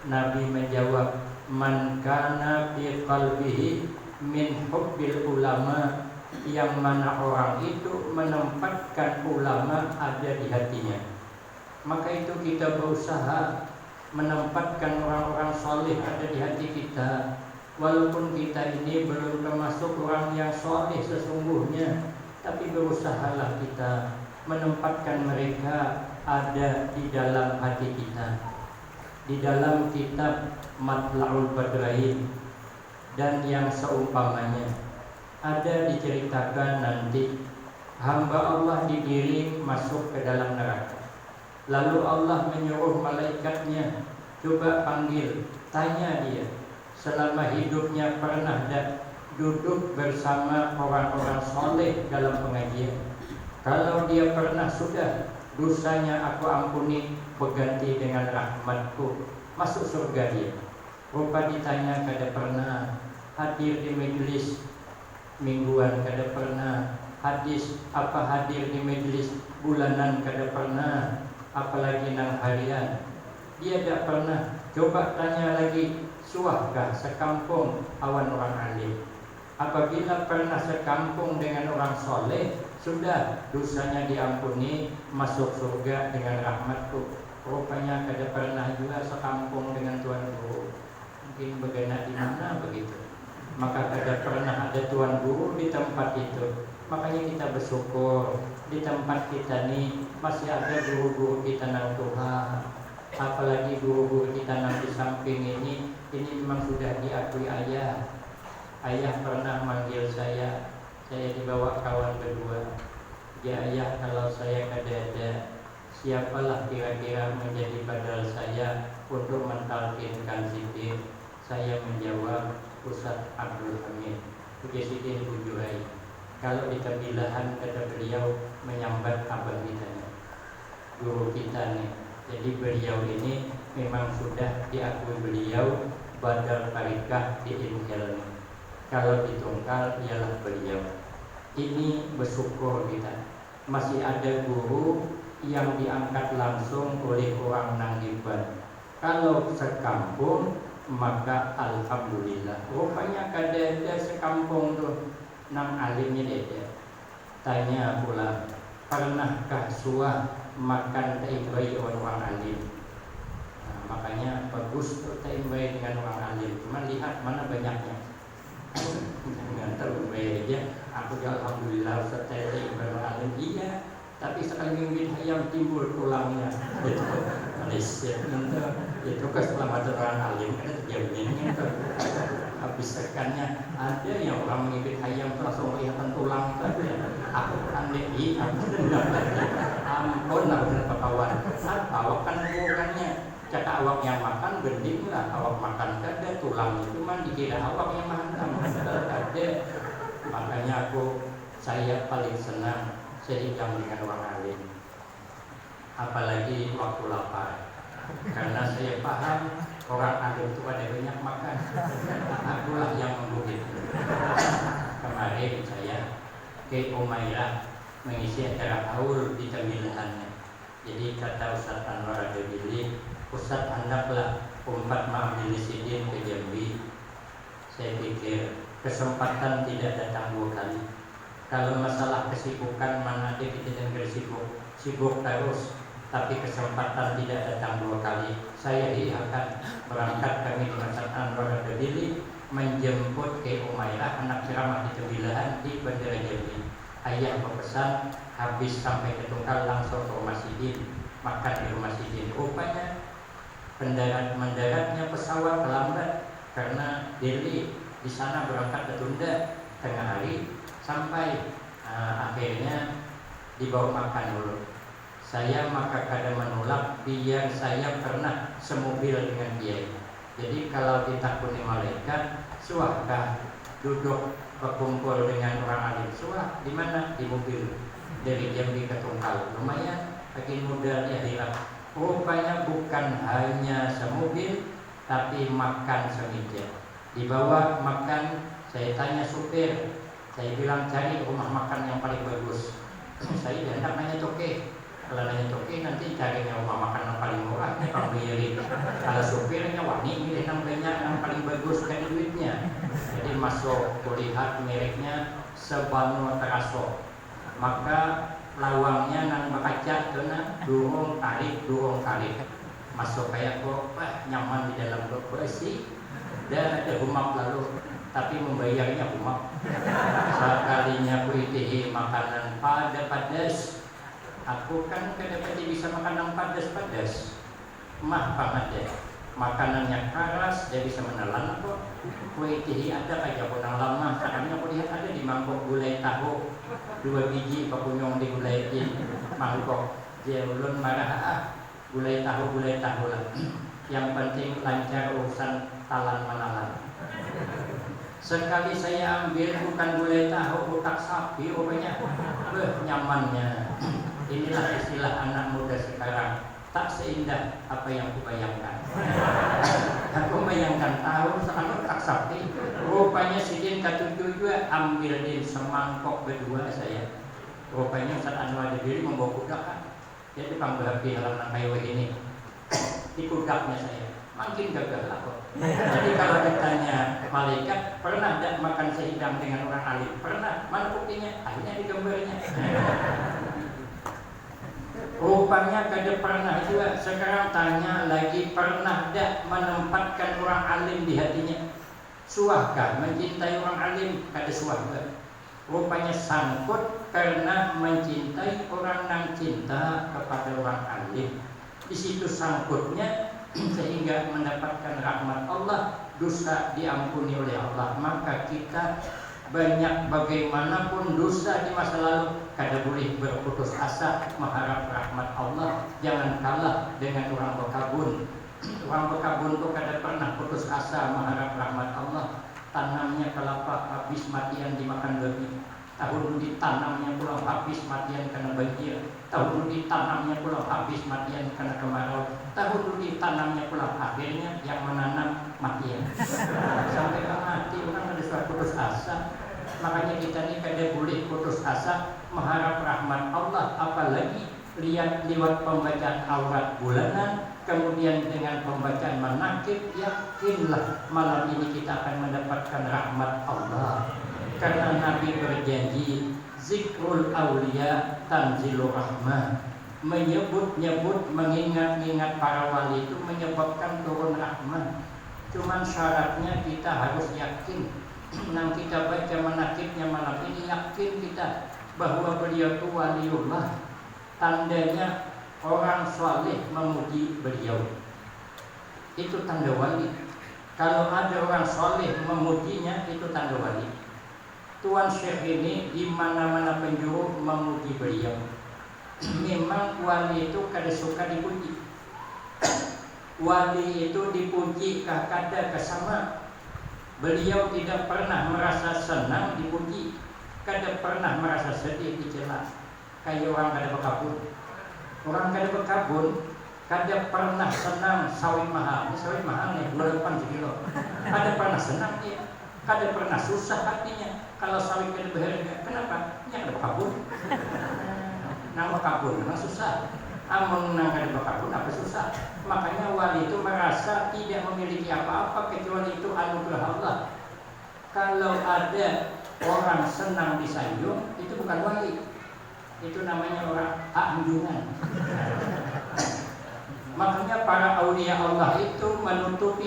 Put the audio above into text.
Nabi menjawab, man kana fi qalbihi min hubbil ulama, yang mana orang itu menempatkan ulama ada di hatinya. Maka itu kita berusaha menempatkan orang-orang soleh ada di hati kita. Walaupun kita ini belum termasuk orang yang soleh sesungguhnya, tapi berusahalah kita menempatkan mereka ada di dalam hati kita. Di dalam kitab Matla'ul Badrain dan yang seumpamanya ada diceritakan nanti hamba Allah digiring masuk ke dalam neraka. Lalu Allah menyuruh malaikatnya, coba panggil, tanya dia, selama hidupnya pernah duduk bersama orang-orang soleh dalam pengajian. Kalau dia pernah, sudah, dosanya aku ampuni, berganti dengan rahmatku, masuk surga dia. Rupa ditanya, kada pernah hadir di majelis mingguan, kada pernah hadir di majelis bulanan, kada pernah, apalagi nang harian dia tidak pernah. Coba tanya lagi, suahkah sekampung awan orang alim? Apabila pernah sekampung dengan orang soleh, sudah, dosanya diampuni, masuk surga dengan rahmatku. Rupanya kada pernah juga sekampung dengan Tuan Guru. Mungkin bagaimana di mana begitu. Maka kada pernah ada Tuan Guru di tempat itu. Makanya kita bersyukur di tempat kita nih masih ada guru-guru kita nang Tuhan. Apalagi guru-guru kita nang di samping ini memang sudah diakui ayah. Ayah pernah manggil saya dibawa kawan berdua. Ya ayah, kalau saya kada ada, siapalah kira-kira menjadi badal saya untuk mentalkinkan zikir? Saya menjawab, Ustaz Abdul Hamid Sidin Bujurai. Kalau di kebilahan kata beliau menyambat abang kita, guru kita nih. Jadi beliau ini memang sudah diakui beliau badal parikah di Inhel. Kalau ditungkal ialah beliau. Ini bersyukur kita masih ada guru yang diangkat langsung oleh orang Nanggiban. Kalau sekampung maka alhamdulillah. Rupanya kada sekampung tuh nang alimnya dede. Tanya pula, pernahkah suah makan taimbai orang alim? Nah, makanya bagus tuh taimbai dengan orang alim. Cuma lihat mana banyaknya. Jangan terbaik aja. Aku ya alhamdulillah Ustaz taimbai orang alim. Iya, tapi sekali mimpin ayam timbul tulangnya. Malaysia itu keselamatan orang alim ada terjamin itu. Habis tekannya ada yang orang mengibit ayam langsung kelihatan tulang tadi. Aku pandai, ampun aku dengan kawan. Awak kan bukannya cakap awak yang makan gending lah, awak makan kada tulang itu cuma dikira awak yang makan kada. Makanya saya paling senang seimbang dengan orang alim. Apalagi waktu lapar. Karena saya paham orang alim itu ada banyak makan. Akulah yang menggugit. Kemarin saya ke Umairah mengisi acara haul di Camilahannya. Jadi kata Ustaz Anwar Adabili, Ustaz hendaklah umpat mengambil sidin ke Jambi. Saya pikir kesempatan tidak datang dua kali. Kalau masalah kesibukan mana ada kita yang sibuk terus. Tapi kesempatan tidak datang dua kali. Saya akan berangkat kami dengan Ustaz Anwar Adabili menjemput ke Umairah anak ceramah di Camilahan di Bandara Jambi. Ayah berpesan habis sampai ke Tungkal langsung ke rumah sidin, makan di rumah sidin. Rupanya mendaratnya pesawat terlambat karena Delhi di sana berangkat tertunda tengah hari sampai akhirnya dibawa makan dulu. Saya maka kadang menolak biar saya pernah semobil dengan dia. Jadi kalau ditakuni malaikat, suahkah duduk berkumpul dengan orang alim? Suah di mana? Di mobil dari Jambi ke Tungkal. Lumayan bagi modal di akhirat. Rupanya bukan hanya semobil, tapi makan semeja. Dibawa makan. Saya tanya supir, saya bilang cari rumah makan yang paling bagus. Saya tidak nanya toke. Kalau nanya toke nanti carinya rumah makan yang paling murah. Kalau supirnya wah luluskan duitnya. Jadi masuk kulihat miliknya sebanu teraso. Maka lawangnya nang bakaca tuh na durung tarik. Masuk kayak kok nyaman di dalam bersih. Dan ada humap lalu, tapi membayarnya humap. Sekalinya ku itihi makanan padas. Aku kan kadang-kadang bisa makan yang padas. Mah pangade. Makanannya keras, dia bisa menelan kok. Kue tihi ada kayak punang lama. Karena aku lihat ada di mangkok gulai tahu 2 biji pakunyong di gulai mangkok. Dia ulun marah gulai tahu lah. Yang penting lancar urusan talan menalan. Sekali saya ambil bukan gulai tahu, otak sapi rupanya. Nyamannya. Inilah istilah anak muda sekarang, tak seindah apa yang kubayangkan. Aku bayangkan tahu sekarang tak sapi. Rupanya sidin katujuh juga ambil din semangkok berdua saya. Rupanya Ustaz Anwar diri membawa kuda kan. Jadi panggapi halaman kayu ini. Di kudaknya saya. Makin gagal aku. Jadi kalau ditanya malaikat, pernah tidak makan sehidang dengan orang alim? Pernah. Mana buktinya? Akhirnya di gambarnya. Rupanya kada pernah juga. Sekarang tanya lagi, pernah tidak menempatkan orang alim di hatinya? Suahkah mencintai orang alim? Kada suah juga. Rupanya sangkut karena mencintai orang yang cinta kepada orang alim. Di situ sangkutnya sehingga mendapatkan rahmat Allah, dosa diampuni oleh Allah. Maka kita banyak bagaimanapun dosa di masa lalu, kada boleh berputus asa mengharap rahmat Allah. Jangan kalah dengan orang bekabun. Orang bekabun itu kada pernah putus asa mengharap rahmat Allah. Tanamnya kelapa habis matian dimakan babi. Tahun ditanamnya pulang habis matian kena banjir. Tahun ditanamnya pulang habis matian kena kemarau. Tahun ditanamnya pulang akhirnya yang menanam matian. Sampai mati orang ada suatu putus asa. Makanya kita ini kada boleh putus asa mengharap rahmat Allah. Apalagi lihat lewat pembacaan aurat bulanan, kemudian dengan pembacaan manakib, yakinlah malam ini kita akan mendapatkan rahmat Allah. Karena Nabi berjanji, zikrul awliya tanzilur rahmah. Menyebut-nyebut, mengingat-ingat para wali itu menyebabkan turun rahmat. Cuman syaratnya kita harus yakin. Nah, kita baca manakibnya malam ini, yakin kita bahwa beliau itu waliullah. Tandanya orang saleh memuji beliau. Itu tanda wali. Kalau ada orang saleh memujinya, itu tanda wali. Tuan Syekh ini di mana-mana penjuru memuji beliau. Memang wali itu kada suka dipuji. Wali itu dipuji kada kesama. Beliau tidak pernah merasa senang dipuji, kada pernah merasa sedih dicela. Kayak orang kada berkabun. Orang kada berkabun kada pernah senang sawit mahal. Sawit mahal nih 28 kilo. Kada pernah senang dia. Kada pernah susah hatinya. Kalau sawit kada berharga, kenapa? Nya kada berkabun. Nang berkabun memang susah. Amun nang kada berkabun apa susah? Makanya wali itu merasa tidak memiliki apa-apa kecuali itu anugerah Allah. Kalau ada orang senang disanjung, itu bukan wali. Itu namanya orang anjungan. Makanya para aulia Allah itu menutupi